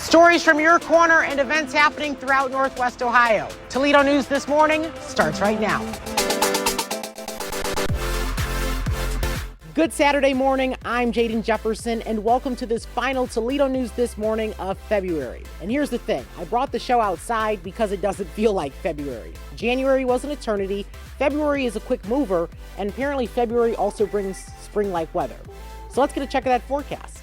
Stories from your corner and events happening throughout Northwest Ohio. Toledo News This Morning starts right now. Good Saturday morning, I'm Jaden Jefferson, and welcome to this final Toledo News This Morning of February. And here's the thing, I brought the show outside because it doesn't feel like February. January was an eternity, February is a quick mover, and apparently February also brings spring-like weather. So let's get a check of that forecast.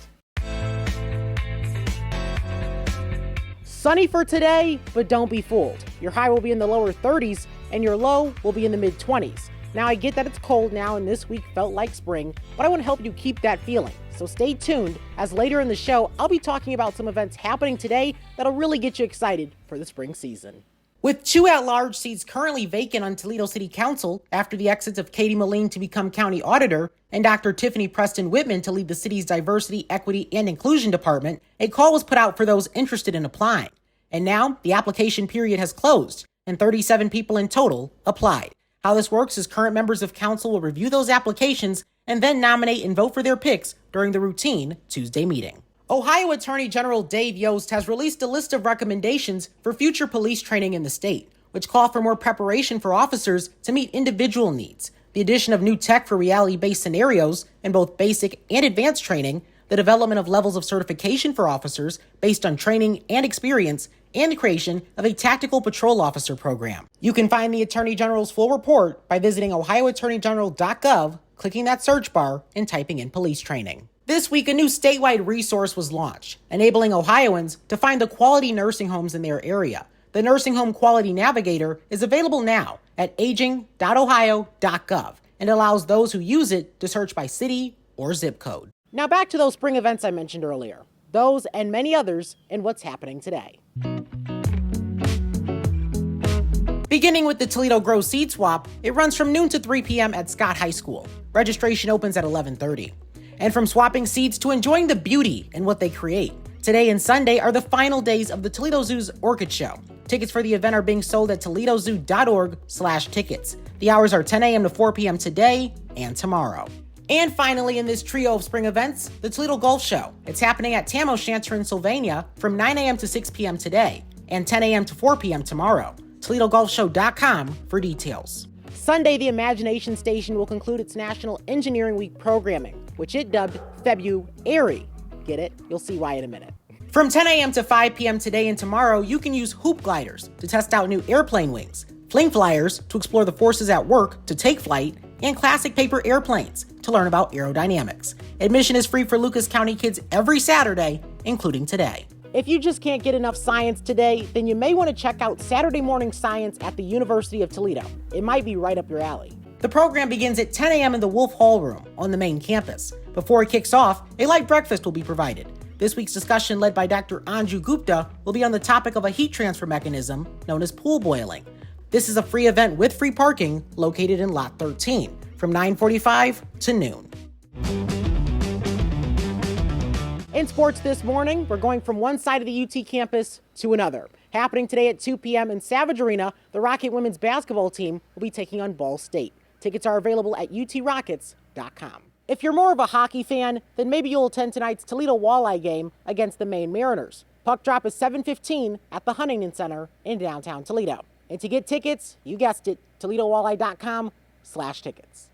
Sunny for today, but don't be fooled. Your high will be in the lower 30s, and your low will be in the mid-20s. Now, I get that it's cold now and this week felt like spring, but I want to help you keep that feeling. So stay tuned, as later in the show, I'll be talking about some events happening today that'll really get you excited for the spring season. With 2 at-large seats currently vacant on Toledo City Council after the exits of Katie Moline to become county auditor and Dr. Tiffany Preston Whitman to lead the city's Diversity, Equity, and Inclusion Department, a call was put out for those interested in applying. And now, the application period has closed, and 37 people in total applied. How this works is current members of council will review those applications and then nominate and vote for their picks during the routine Tuesday meeting. Ohio Attorney General Dave Yost has released a list of recommendations for future police training in the state, which call for more preparation for officers to meet individual needs, the addition of new tech for reality-based scenarios in both basic and advanced training, the development of levels of certification for officers based on training and experience, and the creation of a tactical patrol officer program. You can find the Attorney General's full report by visiting ohioattorneygeneral.gov, clicking that search bar, and typing in police training. This week, a new statewide resource was launched, enabling Ohioans to find the quality nursing homes in their area. The Nursing Home Quality Navigator is available now at aging.ohio.gov and allows those who use it to search by city or zip code. Now back to those spring events I mentioned earlier. Those and many others in what's happening today. Beginning with the Toledo Grow Seed Swap, it runs from noon to 3 p.m. at Scott High School. Registration opens at 11:30. And from swapping seeds to enjoying the beauty in what they create, today and Sunday are the final days of the Toledo Zoo's Orchid Show. Tickets for the event are being sold at toledozoo.org/tickets. The hours are 10 a.m. to 4 p.m. today and tomorrow. And finally, in this trio of spring events, the Toledo Golf Show. It's happening at Tam O'Shanter in Sylvania from 9 a.m. to 6 p.m. today and 10 a.m. to 4 p.m. tomorrow. ToledoGolfShow.com for details. Sunday, the Imagination Station will conclude its National Engineering Week programming, which it dubbed February. Get it? You'll see why in a minute. From 10 a.m. to 5 p.m. today and tomorrow, you can use hoop gliders to test out new airplane wings, fling flyers to explore the forces at work to take flight, and classic paper airplanes to learn about aerodynamics. Admission is free for Lucas County kids every Saturday, including today. If you just can't get enough science today, then you may want to check out Saturday Morning Science at the University of Toledo. It might be right up your alley. The program begins at 10 a.m. in the Wolf Hall Room on the main campus. Before it kicks off, a light breakfast will be provided. This week's discussion, led by Dr. Anju Gupta, will be on the topic of a heat transfer mechanism known as pool boiling. This is a free event with free parking located in Lot 13 from 9:45 to noon. In sports this morning, we're going from one side of the UT campus to another. Happening today at 2 p.m. in Savage Arena, the Rocket women's basketball team will be taking on Ball State. Tickets are available at utrockets.com. If you're more of a hockey fan, then maybe you'll attend tonight's Toledo Walleye game against the Maine Mariners. Puck drop is 7:15 at the Huntington Center in downtown Toledo. And to get tickets, you guessed it, ToledoWalleye.com/tickets.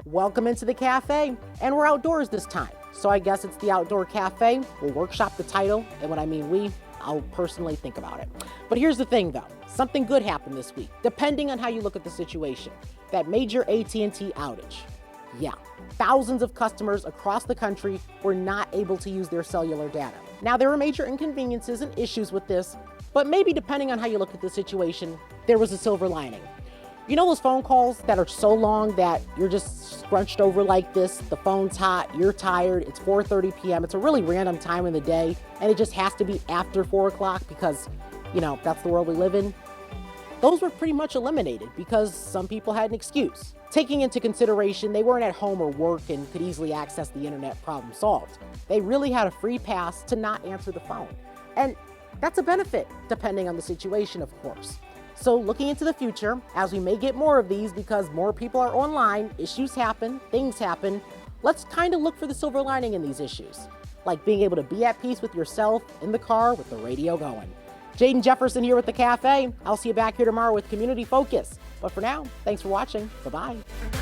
Welcome into the cafe, and we're outdoors this time. So I guess it's the Outdoor Cafe. We'll workshop the title, and when I mean we, I'll personally think about it. But here's the thing though, something good happened this week, depending on how you look at the situation. That major AT&T outage. Yeah, thousands of customers across the country were not able to use their cellular data. Now, there were major inconveniences and issues with this, but maybe depending on how you look at the situation, there was a silver lining. You know those phone calls that are so long that you're just scrunched over like this, the phone's hot, you're tired, it's 4:30 p.m., it's a really random time in the day, and it just has to be after 4 o'clock because, that's the world we live in? Those were pretty much eliminated because some people had an excuse. Taking into consideration they weren't at home or work and could easily access the internet, problem solved. They really had a free pass to not answer the phone. And that's a benefit, depending on the situation, of course. So looking into the future, as we may get more of these because more people are online, issues happen, things happen, let's kind of look for the silver lining in these issues. like being able to be at peace with yourself in the car with the radio going. Jaden Jefferson here with the Cafe. I'll see you back here tomorrow with Community Focus. But for now, thanks for watching. Bye-bye.